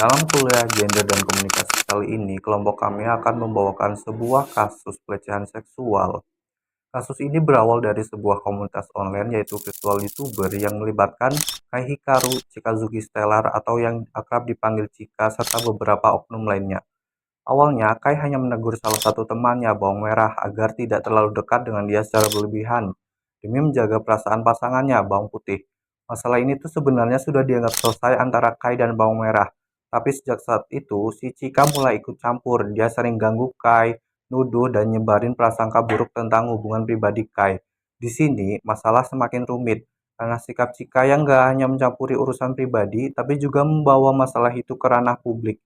Dalam kuliah gender dan komunikasi kali ini, kelompok kami akan membawakan sebuah kasus pelecehan seksual. Kasus ini berawal dari sebuah komunitas online yaitu virtual YouTuber yang melibatkan Kai Hikaru, Chikazuki Stellar atau yang akrab dipanggil Chika serta beberapa oknum lainnya. Awalnya, Kai hanya menegur salah satu temannya, Bawang Merah, agar tidak terlalu dekat dengan dia secara berlebihan, demi menjaga perasaan pasangannya, Bawang Putih. Masalah ini tuh sebenarnya sudah dianggap selesai antara Kai dan Bawang Merah. Tapi sejak saat itu, si Chika mulai ikut campur. Dia sering ganggu Kai, nuduh, dan nyebarin prasangka buruk tentang hubungan pribadi Kai. Di sini, masalah semakin rumit, karena sikap Chika yang gak hanya mencampuri urusan pribadi, tapi juga membawa masalah itu ke ranah publik.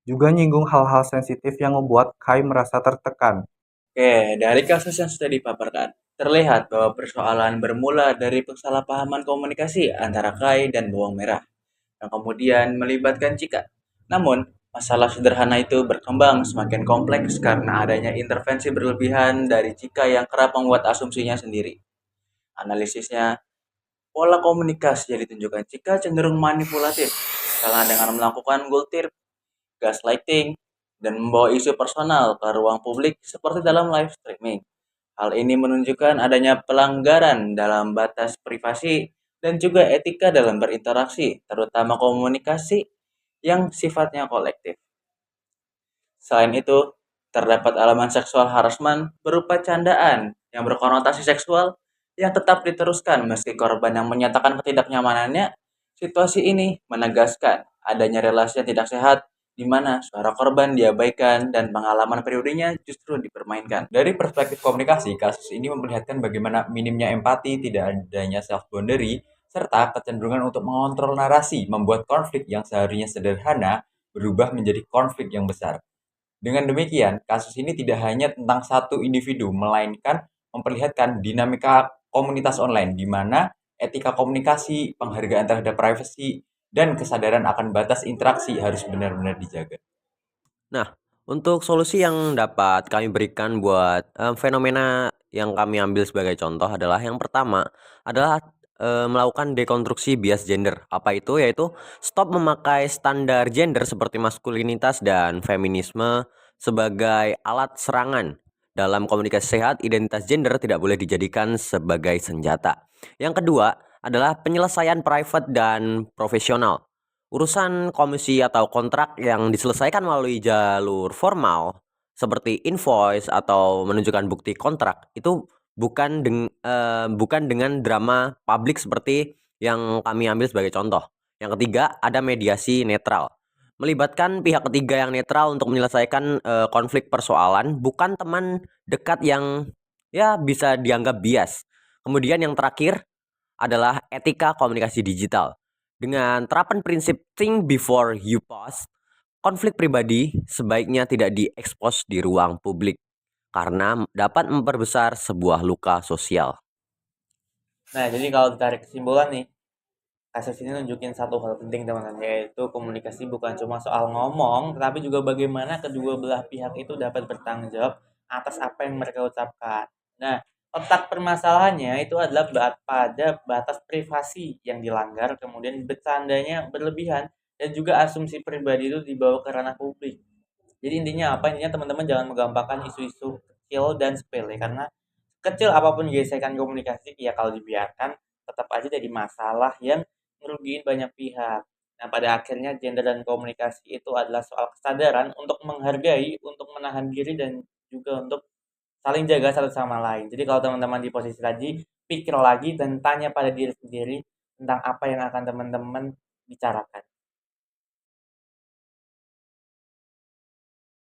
Juga nyinggung hal-hal sensitif yang membuat Kai merasa tertekan. Oke, dari kasus yang sudah dipaparkan, terlihat bahwa persoalan bermula dari kesalahpahaman komunikasi antara Kai dan Bawang Merah, yang kemudian melibatkan Cika. Namun, masalah sederhana itu berkembang semakin kompleks karena adanya intervensi berlebihan dari Cika yang kerap membuat asumsinya sendiri. Analisisnya, pola komunikasi yang ditunjukkan Cika cenderung manipulatif, misalnya dengan melakukan gultir, gaslighting, dan membawa isu personal ke ruang publik seperti dalam live streaming. Hal ini menunjukkan adanya pelanggaran dalam batas privasi dan juga etika dalam berinteraksi, terutama komunikasi yang sifatnya kolektif. Selain itu, terdapat elemen seksual harassment berupa candaan yang berkonotasi seksual yang tetap diteruskan meski korban yang menyatakan ketidaknyamanannya. Situasi ini menegaskan adanya relasi yang tidak sehat di mana suara korban diabaikan dan pengalaman pribadinya justru dipermainkan. Dari perspektif komunikasi, kasus ini memperlihatkan bagaimana minimnya empati, tidak adanya self boundary, serta kecenderungan untuk mengontrol narasi membuat konflik yang seharusnya sederhana berubah menjadi konflik yang besar. Dengan demikian, kasus ini tidak hanya tentang satu individu, melainkan memperlihatkan dinamika komunitas online, di mana etika komunikasi, penghargaan terhadap privasi, dan kesadaran akan batas interaksi harus benar-benar dijaga. Nah, untuk solusi yang dapat kami berikan buat fenomena yang kami ambil sebagai contoh adalah yang pertama adalah melakukan dekonstruksi bias gender. Apa itu? Yaitu stop memakai standar gender seperti maskulinitas dan feminisme sebagai alat serangan. Dalam komunikasi sehat, identitas gender tidak boleh dijadikan sebagai senjata. Yang kedua adalah penyelesaian private dan profesional. Urusan komisi atau kontrak yang diselesaikan melalui jalur formal seperti invoice atau menunjukkan bukti kontrak itu bukan dengan drama publik seperti yang kami ambil sebagai contoh. Yang ketiga, ada mediasi netral. Melibatkan pihak ketiga yang netral untuk menyelesaikan konflik persoalan, bukan teman dekat yang ya bisa dianggap bias. Kemudian yang terakhir adalah etika komunikasi digital. Dengan terapan prinsip think before you post, konflik pribadi sebaiknya tidak diekspos di ruang publik karena dapat memperbesar sebuah luka sosial. Nah, jadi kalau ditarik kesimpulan nih, kasus ini nunjukin satu hal penting teman-teman, yaitu komunikasi bukan cuma soal ngomong, tetapi juga bagaimana kedua belah pihak itu dapat bertanggung jawab atas apa yang mereka ucapkan. Nah, letak permasalahannya itu adalah pada batas privasi yang dilanggar, kemudian bercandanya berlebihan, dan juga asumsi pribadi itu dibawa ke ranah publik. Jadi intinya apa? Intinya teman-teman jangan menggampangkan isu-isu kecil dan sepele, karena kecil apapun gesekan komunikasi ya kalau dibiarkan tetap aja jadi masalah yang ngerugiin banyak pihak. Nah, pada akhirnya gender dan komunikasi itu adalah soal kesadaran untuk menghargai, untuk menahan diri, dan juga untuk saling jaga satu sama lain. Jadi kalau teman-teman di posisi tadi, pikir lagi dan tanya pada diri sendiri tentang apa yang akan teman-teman bicarakan.